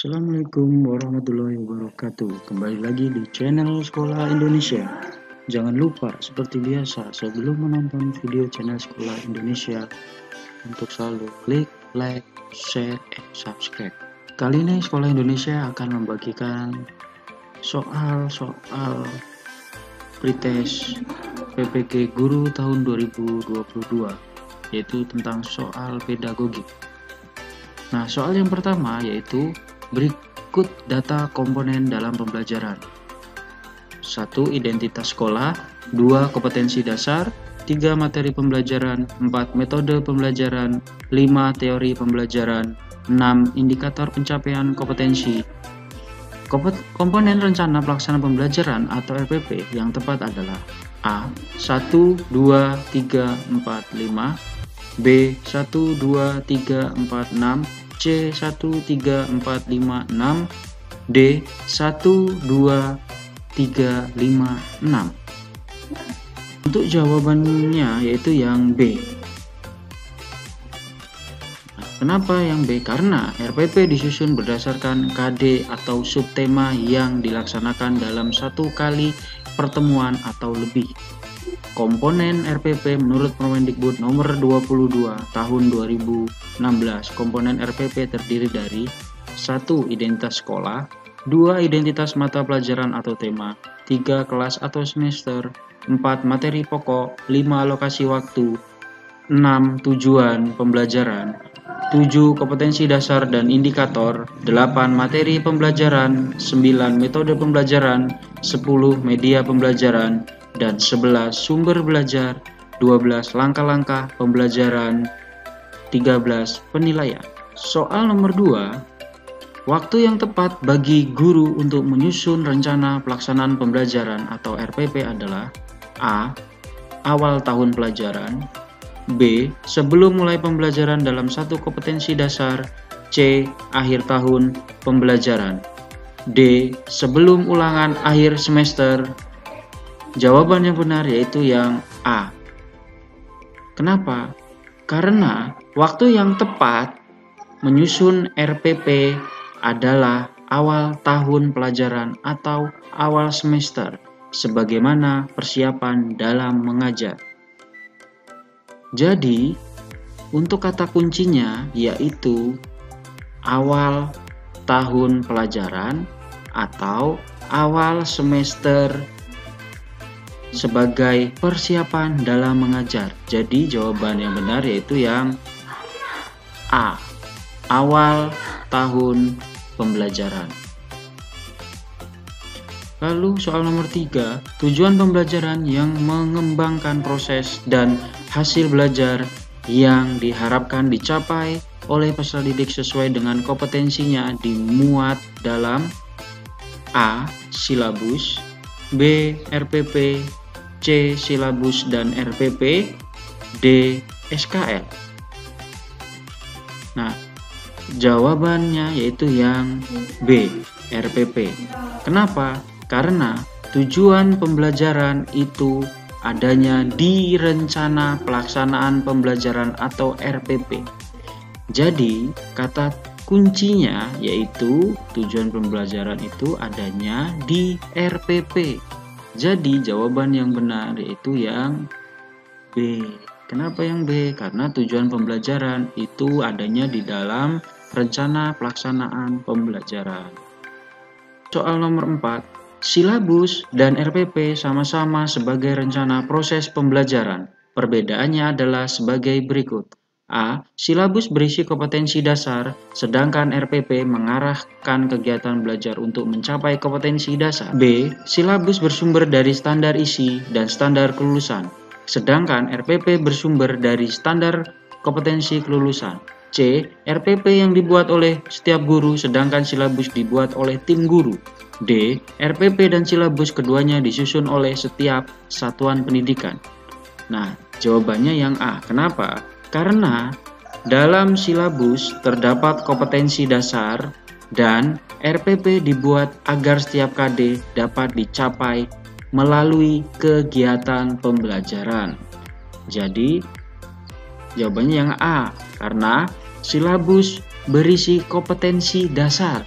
Assalamualaikum warahmatullahi wabarakatuh. Kembali lagi di channel Sekolah Indonesia. Jangan lupa seperti biasa sebelum menonton video channel Sekolah Indonesia untuk selalu klik like, share, and subscribe. Kali ini Sekolah Indonesia akan membagikan soal-soal pretest PPG Guru tahun 2022, yaitu tentang soal pedagogik. Nah, soal yang pertama yaitu berikut data komponen dalam pembelajaran. 1. Identitas sekolah. 2. Kompetensi dasar. 3. Materi pembelajaran. 4. Metode pembelajaran. 5. Teori pembelajaran. 6. Indikator pencapaian kompetensi. Komponen rencana pelaksanaan pembelajaran atau RPP yang tepat adalah A. 1, 2, 3, 4, 5. B. 1, 2, 3, 4, 6. C. 1, 3, 4, 5, 6. D. 1, 2, 3, 5, 6. Untuk jawabannya yaitu yang B. Nah, kenapa yang B? Karena RPP disusun berdasarkan KD atau subtema yang dilaksanakan dalam satu kali pertemuan atau lebih. Komponen RPP menurut Permendikbud nomor 22 tahun 2016. Komponen RPP terdiri dari 1. Identitas sekolah. 2. Identitas mata pelajaran atau tema. 3. Kelas atau semester. 4. Materi pokok. 5. Lokasi waktu. 6. Tujuan pembelajaran. 7. Kompetensi dasar dan indikator. 8. Materi pembelajaran. 9. Metode pembelajaran. 10. Media pembelajaran. Dan 11. Sumber belajar. 12. Langkah-langkah pembelajaran. 13. Penilaian. Soal nomor 2. Waktu yang tepat bagi guru untuk menyusun rencana pelaksanaan pembelajaran atau RPP adalah A. Awal tahun pelajaran. B. Sebelum mulai pembelajaran dalam satu kompetensi dasar. C. Akhir tahun pembelajaran. D. Sebelum ulangan akhir semester. Jawaban yang benar yaitu yang A. Kenapa? Karena waktu yang tepat menyusun RPP adalah awal tahun pelajaran atau awal semester, sebagaimana persiapan dalam mengajar. Jadi, untuk kata kuncinya yaitu awal tahun pelajaran atau awal semester sebagai persiapan dalam mengajar. Jadi jawaban yang benar yaitu yang A. Awal tahun pembelajaran. Lalu soal nomor 3, tujuan pembelajaran yang mengembangkan proses dan hasil belajar yang diharapkan dicapai oleh peserta didik sesuai dengan kompetensinya dimuat dalam A. Silabus. B. RPP. C. Silabus dan RPP. D. SKL. Nah, jawabannya yaitu yang B. RPP. Kenapa? Karena tujuan pembelajaran itu adanya di rencana pelaksanaan pembelajaran atau RPP. Jadi, kata kuncinya yaitu tujuan pembelajaran itu adanya di RPP. Jadi jawaban yang benar yaitu yang B. Kenapa yang B? Karena tujuan pembelajaran itu adanya di dalam rencana pelaksanaan pembelajaran. Soal nomor 4. Silabus dan RPP sama-sama sebagai rencana proses pembelajaran. Perbedaannya adalah sebagai berikut. A. Silabus berisi kompetensi dasar, sedangkan RPP mengarahkan kegiatan belajar untuk mencapai kompetensi dasar. B. Silabus bersumber dari standar isi dan standar kelulusan, sedangkan RPP bersumber dari standar kompetensi kelulusan. C. RPP yang dibuat oleh setiap guru, sedangkan silabus dibuat oleh tim guru. D. RPP dan silabus keduanya disusun oleh setiap satuan pendidikan. Nah, jawabannya yang A. Kenapa? Karena dalam silabus terdapat kompetensi dasar dan RPP dibuat agar setiap KD dapat dicapai melalui kegiatan pembelajaran. Jadi, jawabannya yang A, karena silabus berisi kompetensi dasar,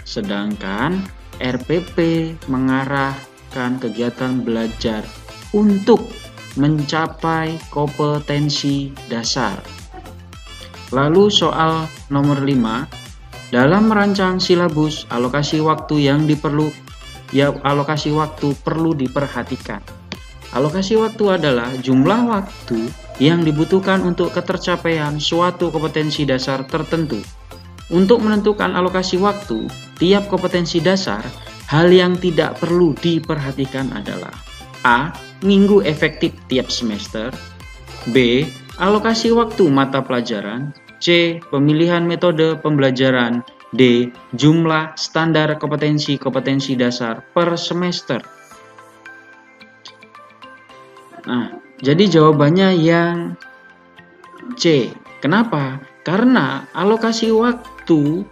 Sedangkan RPP mengarahkan kegiatan belajar untuk mencapai kompetensi dasar. Lalu soal nomor 5, dalam merancang silabus, alokasi waktu perlu diperhatikan. Alokasi waktu adalah jumlah waktu yang dibutuhkan untuk ketercapaian suatu kompetensi dasar tertentu. Untuk menentukan alokasi waktu tiap kompetensi dasar, hal yang tidak perlu diperhatikan adalah A. Minggu efektif tiap semester, B. Alokasi waktu mata pelajaran, C. Pemilihan metode pembelajaran, D. Jumlah standar kompetensi dasar per semester. Nah, jadi jawabannya yang C. Kenapa? Karena alokasi waktu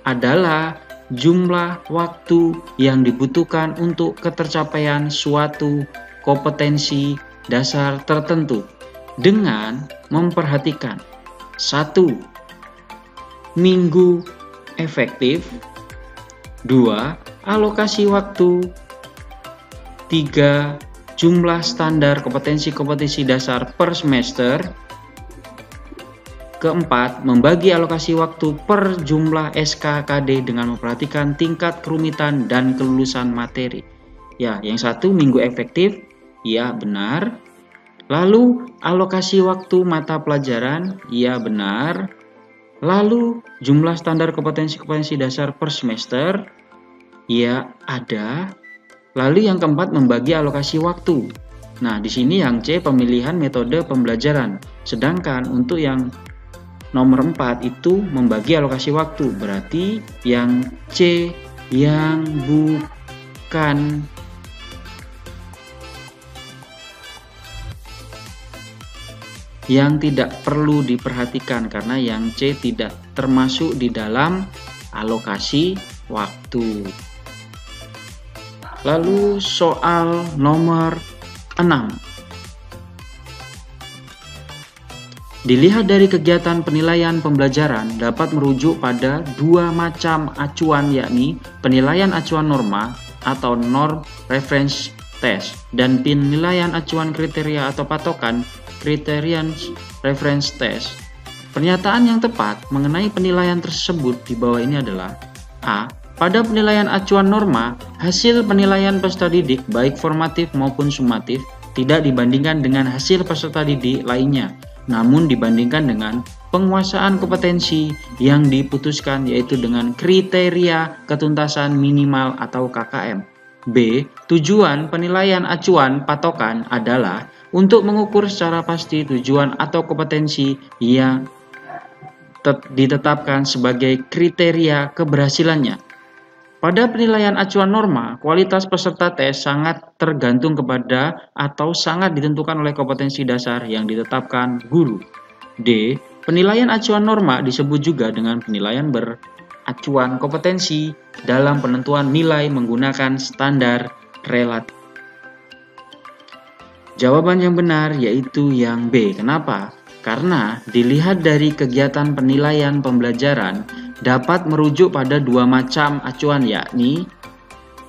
adalah jumlah waktu yang dibutuhkan untuk ketercapaian suatu kompetensi dasar tertentu dengan memperhatikan 1. Minggu efektif, 2. Alokasi waktu, 3. Jumlah standar kompetensi dasar per semester, keempat, membagi alokasi waktu per jumlah SKKD dengan memperhatikan tingkat kerumitan dan kelulusan materi. Ya, yang satu minggu efektif, ya benar. Lalu alokasi waktu mata pelajaran, ya benar. Lalu jumlah standar kompetensi dasar per semester, ya ada. Lalu yang keempat membagi alokasi waktu. Nah, di sini yang C pemilihan metode pembelajaran. Sedangkan untuk yang nomor 4 itu membagi alokasi waktu. Berarti yang C yang bukan yang tidak perlu diperhatikan karena yang C tidak termasuk di dalam alokasi waktu. Lalu soal nomor 6. Dilihat dari kegiatan penilaian pembelajaran dapat merujuk pada dua macam acuan, yakni penilaian acuan norma atau norm reference test dan penilaian acuan kriteria atau patokan criterion reference test. Pernyataan yang tepat mengenai penilaian tersebut di bawah ini adalah A. Pada penilaian acuan norma, hasil penilaian peserta didik baik formatif maupun sumatif tidak dibandingkan dengan hasil peserta didik lainnya, namun dibandingkan dengan penguasaan kompetensi yang diputuskan, yaitu dengan kriteria ketuntasan minimal atau KKM. B. Tujuan penilaian acuan patokan adalah untuk mengukur secara pasti tujuan atau kompetensi yang ditetapkan sebagai kriteria keberhasilannya. Pada penilaian acuan norma, kualitas peserta tes sangat tergantung kepada atau sangat ditentukan oleh kompetensi dasar yang ditetapkan guru. D. Penilaian acuan norma disebut juga dengan penilaian beracuan kompetensi dalam penentuan nilai menggunakan standar relatif. Jawaban yang benar yaitu yang B. Kenapa? Karena dilihat dari kegiatan penilaian pembelajaran dapat merujuk pada dua macam acuan, yakni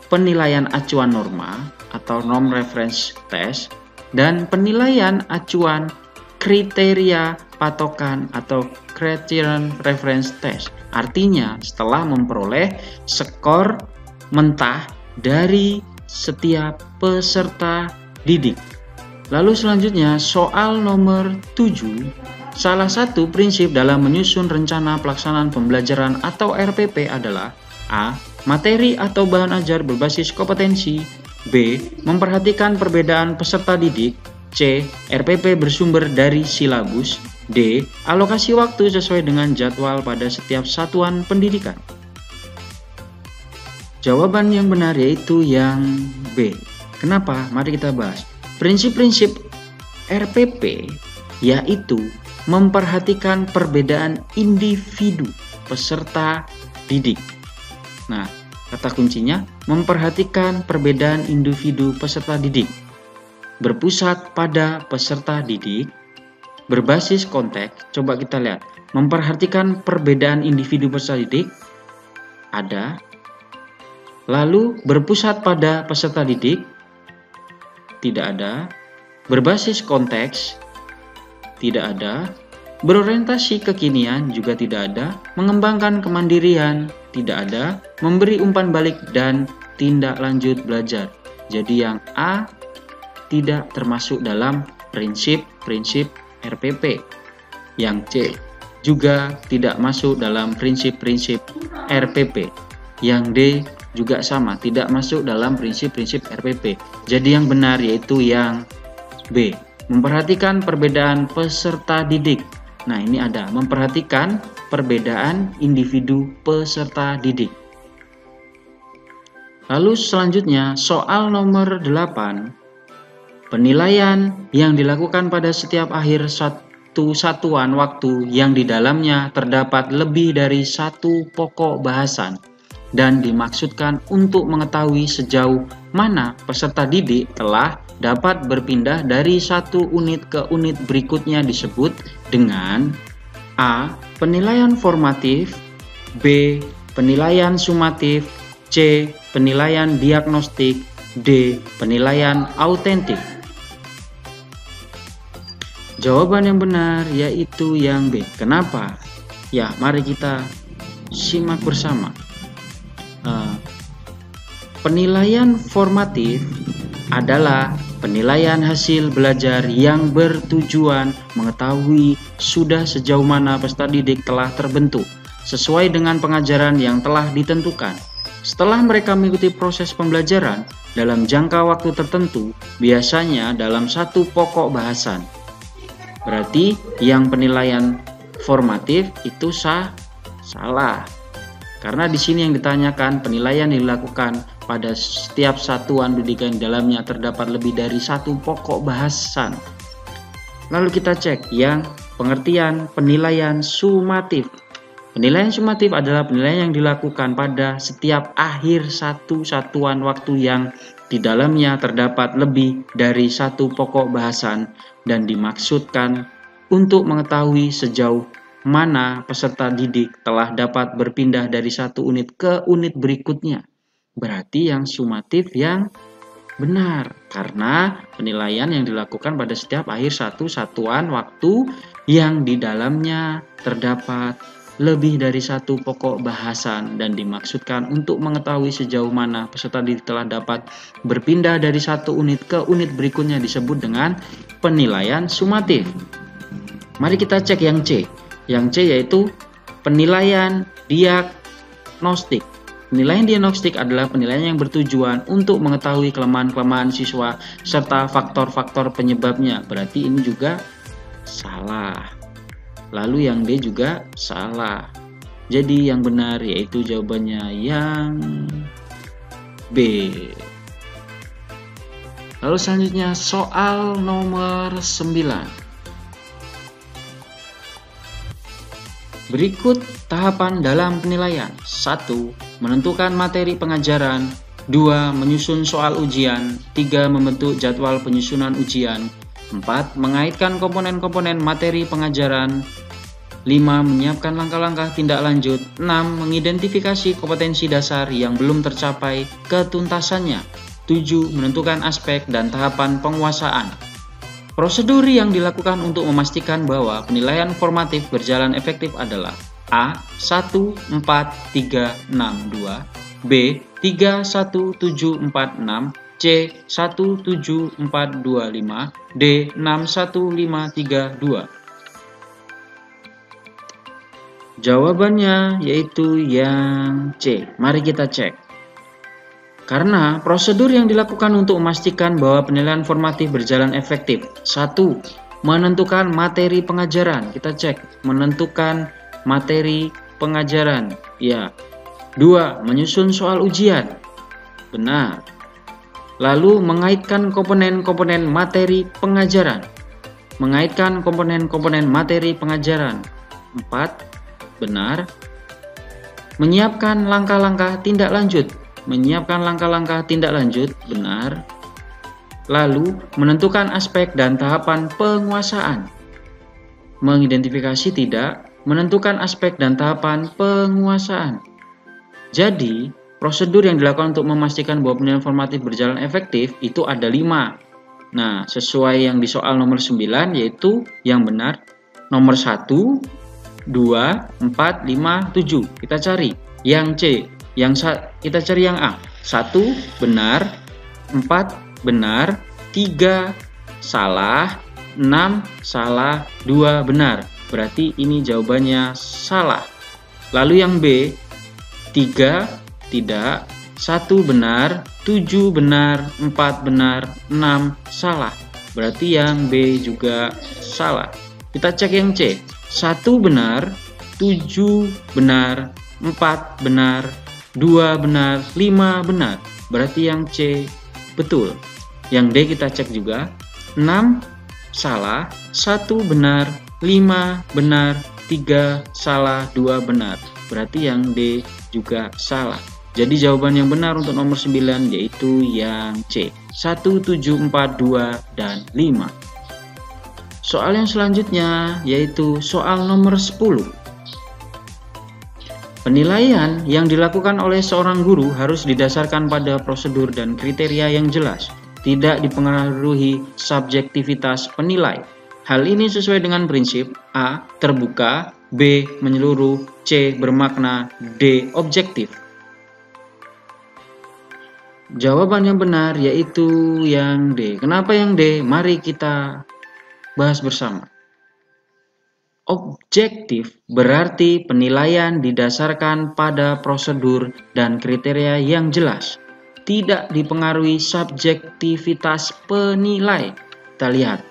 penilaian acuan norma atau norm reference test dan penilaian acuan kriteria patokan atau criterion reference test. Artinya setelah memperoleh skor mentah dari setiap peserta didik. Lalu selanjutnya soal nomor 7. Salah satu prinsip dalam menyusun rencana pelaksanaan pembelajaran atau RPP adalah A. Materi atau bahan ajar berbasis kompetensi, B. Memperhatikan perbedaan peserta didik, C. RPP bersumber dari silabus, D. Alokasi waktu sesuai dengan jadwal pada setiap satuan pendidikan. Jawaban yang benar yaitu yang B. Kenapa? Mari kita bahas. Prinsip-prinsip RPP yaitu memperhatikan perbedaan individu peserta didik. Nah, kata kuncinya memperhatikan perbedaan individu peserta didik. Berpusat pada peserta didik, berbasis konteks. Coba kita lihat. Memperhatikan perbedaan individu peserta didik Ada. Lalu berpusat pada peserta didik? Tidak ada. Berbasis konteks? Tidak ada. Berorientasi kekinian? Juga tidak ada. Mengembangkan kemandirian? Tidak ada. Memberi umpan balik dan tindak lanjut belajar. Jadi yang A tidak termasuk dalam prinsip-prinsip RPP. Yang C juga tidak masuk dalam prinsip-prinsip RPP. Yang D juga sama, tidak masuk dalam prinsip-prinsip RPP. Jadi yang benar yaitu yang B. Memperhatikan perbedaan peserta didik. Nah, ini ada memperhatikan perbedaan individu peserta didik. Lalu selanjutnya soal nomor 8. Penilaian yang dilakukan pada setiap akhir satu satuan waktu yang di dalamnya terdapat lebih dari satu pokok bahasan dan dimaksudkan untuk mengetahui sejauh mana peserta didik telah dapat berpindah dari satu unit ke unit berikutnya disebut dengan A. Penilaian formatif, B. Penilaian sumatif, C. Penilaian diagnostik, D. Penilaian autentik. Jawaban yang benar yaitu yang B. Kenapa? Ya, mari kita simak bersama. Penilaian formatif adalah penilaian hasil belajar yang bertujuan mengetahui sudah sejauh mana peserta didik telah terbentuk sesuai dengan pengajaran yang telah ditentukan. Setelah mereka mengikuti proses pembelajaran dalam jangka waktu tertentu, biasanya dalam satu pokok bahasan. Berarti yang penilaian formatif itu salah. Karena di sini yang ditanyakan penilaian yang dilakukan pada setiap satuan pendidikan di dalamnya terdapat lebih dari satu pokok bahasan. Lalu kita cek yang pengertian penilaian sumatif. Penilaian sumatif adalah penilaian yang dilakukan pada setiap akhir satu satuan waktu yang di dalamnya terdapat lebih dari satu pokok bahasan dan dimaksudkan untuk mengetahui sejauh mana peserta didik telah dapat berpindah dari satu unit ke unit berikutnya. Berarti yang sumatif yang benar, karena penilaian yang dilakukan pada setiap akhir satu satuan waktu yang di dalamnya terdapat lebih dari satu pokok bahasan dan dimaksudkan untuk mengetahui sejauh mana peserta didik telah dapat berpindah dari satu unit ke unit berikutnya disebut dengan penilaian sumatif. Mari kita cek yang C. Yang C yaitu penilaian diagnostik. Penilaian diagnostik adalah penilaian yang bertujuan untuk mengetahui kelemahan-kelemahan siswa serta faktor-faktor penyebabnya. Berarti ini juga salah. Lalu yang D juga salah. Jadi yang benar yaitu jawabannya yang B. Lalu selanjutnya soal nomor 9. Berikut tahapan dalam penilaian. 1. Menentukan materi pengajaran. 2. Menyusun soal ujian. 3. Membentuk jadwal penyusunan ujian. 4. Mengaitkan komponen-komponen materi pengajaran. 5. Menyiapkan langkah-langkah tindak lanjut. 6. Mengidentifikasi kompetensi dasar yang belum tercapai ketuntasannya. 7. Menentukan aspek dan tahapan penguasaan. Prosedur yang dilakukan untuk memastikan bahwa penilaian formatif berjalan efektif adalah A. 1, 4, 3, 6, 2 B. 3, 1, 7, 4, 6 C. 1, 7, 4, 2, 5 D. 6, 1, 5, 3, 2. Jawabannya yaitu yang C. Mari kita cek. Karena prosedur yang dilakukan untuk memastikan bahwa penilaian formatif berjalan efektif. 1. Menentukan materi pengajaran. Kita cek. Menentukan materi pengajaran. Ya. 2. Menyusun soal ujian. Benar. Lalu mengaitkan komponen-komponen materi pengajaran. Mengaitkan komponen-komponen materi pengajaran. 4. Benar. Menyiapkan langkah-langkah tindak lanjut. Menyiapkan langkah-langkah tindak lanjut, benar. Lalu, menentukan aspek dan tahapan penguasaan. Mengidentifikasi tidak, menentukan aspek dan tahapan penguasaan. Jadi, prosedur yang dilakukan untuk memastikan bahwa penilaian formatif berjalan efektif itu ada 5. Nah, sesuai yang di soal nomor 9 yaitu yang benar nomor 1, 2, 4, 5, 7. Kita cari yang C. Kita cari yang A. 1 benar, 4 benar, 3 salah, 6 salah, 2 benar. Berarti ini jawabannya salah. Lalu yang B, 3 tidak, 1 benar, 7 benar, 4 benar, 6 salah. Berarti yang B juga salah. Kita cek yang C. 1 benar, 7 benar, 4 benar, 2 benar, 5 benar. Berarti yang C betul. Yang D kita cek juga. 6 salah, 1 benar, 5 benar, 3 salah, 2 benar. Berarti yang D juga salah. Jadi jawaban yang benar untuk nomor 9 yaitu yang C. 1, 7, 4, 2, dan 5. Soal yang selanjutnya yaitu soal nomor 10. Penilaian yang dilakukan oleh seorang guru harus didasarkan pada prosedur dan kriteria yang jelas, tidak dipengaruhi subjektivitas penilai. Hal ini sesuai dengan prinsip A. Terbuka, B. Menyeluruh, C. Bermakna, D. Objektif. Jawaban yang benar yaitu yang D. Kenapa yang D? Mari kita bahas bersama. Objektif berarti penilaian didasarkan pada prosedur dan kriteria yang jelas, tidak dipengaruhi subjektivitas penilai. Kita lihat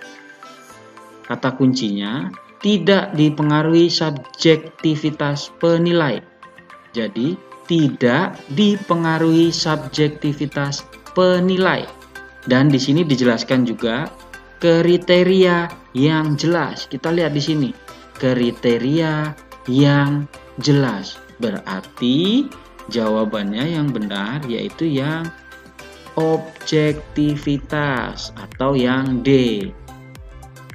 kata kuncinya, tidak dipengaruhi subjektivitas penilai. Jadi tidak dipengaruhi subjektivitas penilai. Dan di sini dijelaskan juga kriteria yang jelas. Kita lihat di sini, kriteria yang jelas. Berarti jawabannya yang benar yaitu yang objektivitas atau yang D.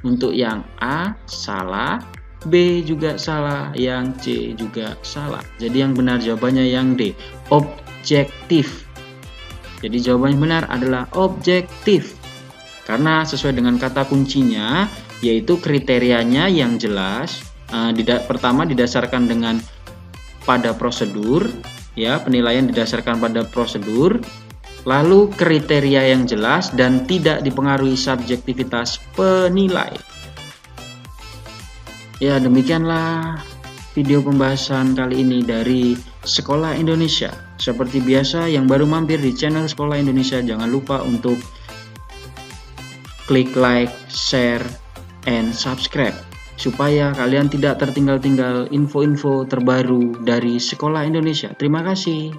Untuk yang A salah, B juga salah, yang C juga salah. Jadi yang benar jawabannya yang D, objektif. Jadi jawaban yang benar adalah objektif. Karena sesuai dengan kata kuncinya, yaitu kriterianya yang jelas. Pertama didasarkan dengan pada prosedur, ya, penilaian didasarkan pada prosedur. Lalu kriteria yang jelas dan tidak dipengaruhi subjektivitas penilai. Ya, demikianlah video pembahasan kali ini dari Sekolah Indonesia. Seperti biasa, yang baru mampir di channel Sekolah Indonesia, jangan lupa untuk klik like, share, and subscribe supaya kalian tidak tertinggal-tinggal info-info terbaru dari Sekolah Indonesia. Terima kasih.